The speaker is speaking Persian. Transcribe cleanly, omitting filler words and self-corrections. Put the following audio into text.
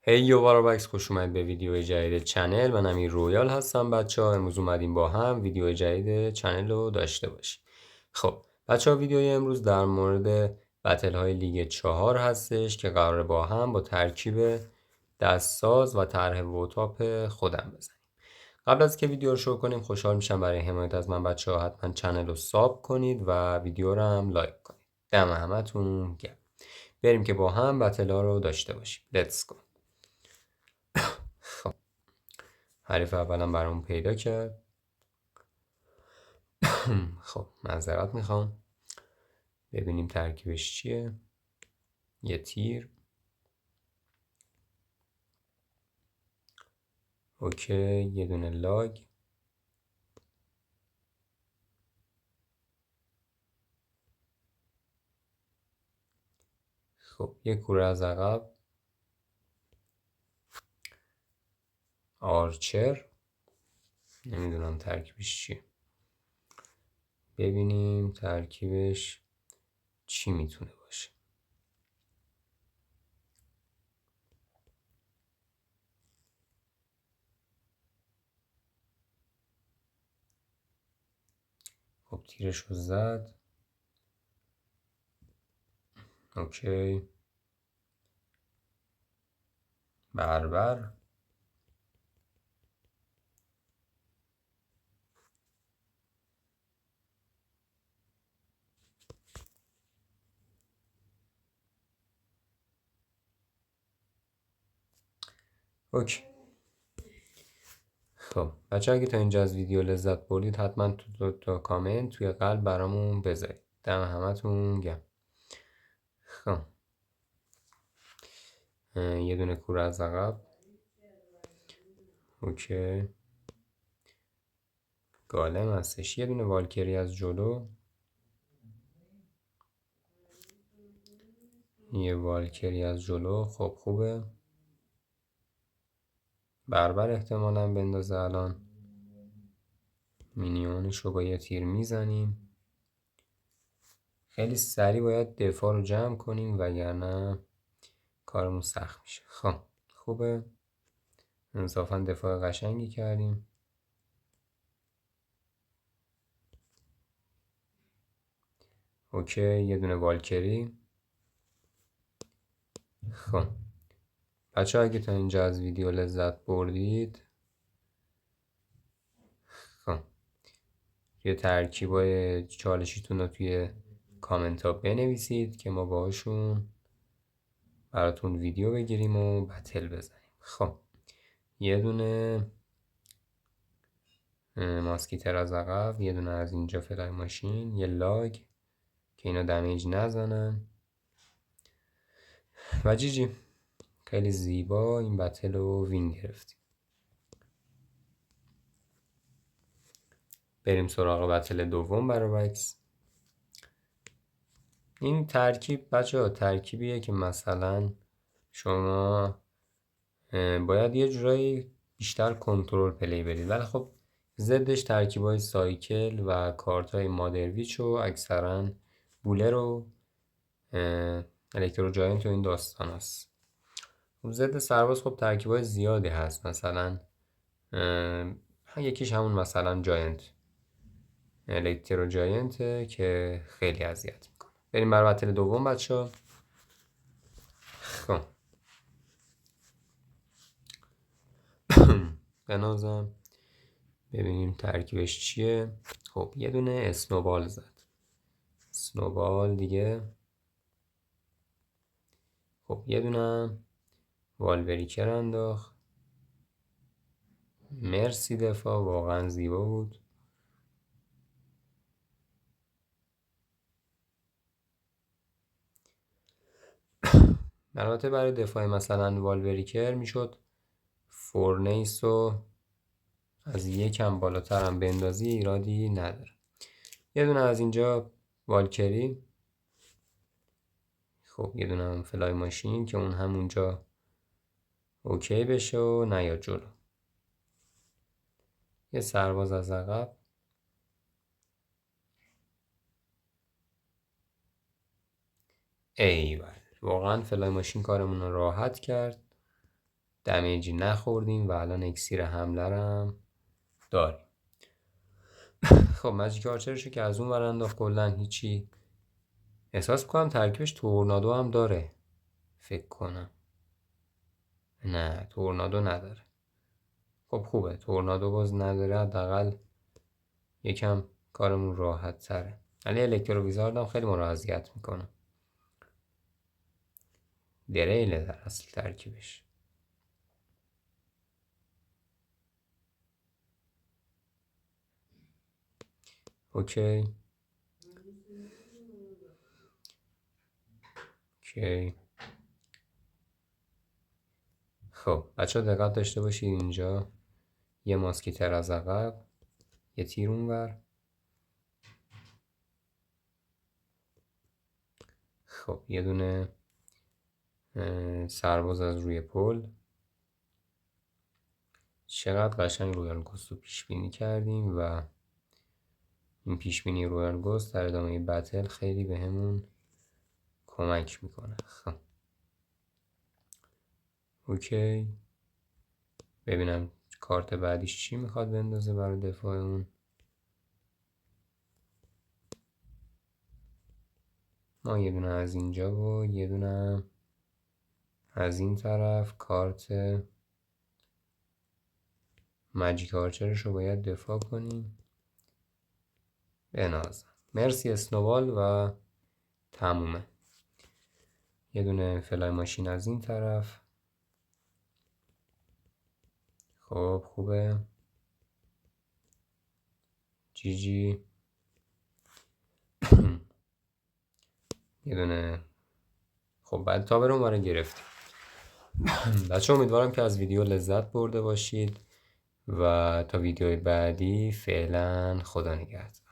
هی یو بکس خوش اومد به ویدیو جدید چنل. من امیر رویال هستم. بچه ها امروز اومدیم با هم ویدیو جدید چنل رو داشته باشیم. خب بچه ها ویدیوی امروز در مورد بتل های لیگ 4 هستش که قراره با هم با ترکیب دستساز و طرح ووتاپ خودم بزنیم. قبل از که ویدیو رو شروع کنیم خوشحال میشم برای حمایت از من بچه ها حتما چنل رو ساب کنید و ویدیو رو هم لایک کنید. دم همتون گرم. بریم که با هم بتل ها رو داشته باشیم. Let's go. حریف اولم برامون پیدا کرد. خب معذرت میخوام. ببینیم ترکیبش چیه. یه تیر. اوکی، یه دونه لاگ. خب یه کوره از عقب. آرچر. نمیدونم ترکیبش چیه. ببینیم ترکیبش چی میتونه باشه. خب تیرش رو زد. اوکی. بربر. اوکی. خب بچه اگه تا اینجا از ویدیو لذت بردید حتما تو کامنت توی قلب برامون بذارید. دم همتون گرم. خب یه دونه کوره از عقب. اوکی. گالم هستش. یه دونه والکری از جلو. یه والکری از جلو. خب خوبه. بربر احتمالا بندازه الان. مینیونش رو با یه تیر میزنیم. خیلی سریع باید دفاع رو جمع کنیم وگرنه کارمون سخت میشه. خب خوبه. انصافا دفاع قشنگی کردیم. اوکی یه دونه والکری. خب بچه اگه تا اینجا از ویدیو لذت بردید خب یه ترکیبای چالشیتون رو توی کامنت ها بنویسید که ما باهاشون براتون ویدیو بگیریم و بتل بزنیم. خب یه دونه ماسکیتر از عقب. یه دونه از اینجا فلای ماشین. یه لاگ که اینا دمیج نزنن و جیجی. خیلی زیبا این بتل رو وین گرفتیم. بریم سراغ بتل دوم برای وکس. این ترکیب بچه ها ترکیبیه که مثلا شما باید یه جورایی بیشتر کنترل پلی بدید، ولی خب ضدش ترکیبای سایکل و کارتای مادرویچ و اکثرا بولر و الکترو جاینت و این داستان هست. ضد سرباز خب ترکیبای زیادی هست. مثلا یکیش همون مثلا جاینت الکترو جاینته که خیلی اذیت میکنه. بریم برای بتل دوم بچه ها. خب بنازم ببینیم ترکیبش چیه. خب یه دونه اسنوبال زد. اسنوبال دیگه. خب یه دونه والبریکر انداخت. مرسی دفاع واقعا زیبا بود. البته برای دفاع مثلا والبریکر میشد فورنیس رو از یکم بالاتر هم بندازی ایرادی نداره. یه دونه از اینجا والکری. خب یه دونه هم فلای ماشین که اون همونجا اوکی بشه و نیاد جلو. یه سرباز از عقب. ایول واقعا فلای ماشین کارمون رو راحت کرد. دمیجی نخوردیم و الان اکسیر حمله هم داریم. خب ماجیک آرچرشو که از اون ور انداخت کلا هیچی. احساس میکنم ترکیبش تورنادو هم داره، فکر کنم. نه تورنادو نداره. خب خوبه تورنادو باز نداره، حداقل یکم کارمون راحت تره. ولی الکتروویزارد هم خیلی ما رو اذیت میکنه. دریله در اصل ترکیبش. اوکی. خب بچه ها دقت داشته باشید، اینجا یه ماسکیتر از عقب، یه تیر اونور. خب یه دونه سرباز از روی پل. چقدر قشنگ رویال گوست رو پیش بینی کردیم و این پیش بینی رویال گوست در ادامه بتل خیلی بهمون کمک میکنه. خب اوکی، ببینم کارت بعدیش چی میخواد بندازه برای دفاع اون. ما یه دونه از اینجا و یه دونه از این طرف کارت ماجیک آرچرش رو باید دفاع کنیم. بنازم. مرسی اسنوبال و تمومه. یه دونه فلای ماشین از این طرف. خب خوبه. جی یه دونه. خب بعد تا برون برای گرفتیم. بچه امیدوارم که از ویدیو لذت برده باشید و تا ویدیوی بعدی فعلا خدا نگهدار.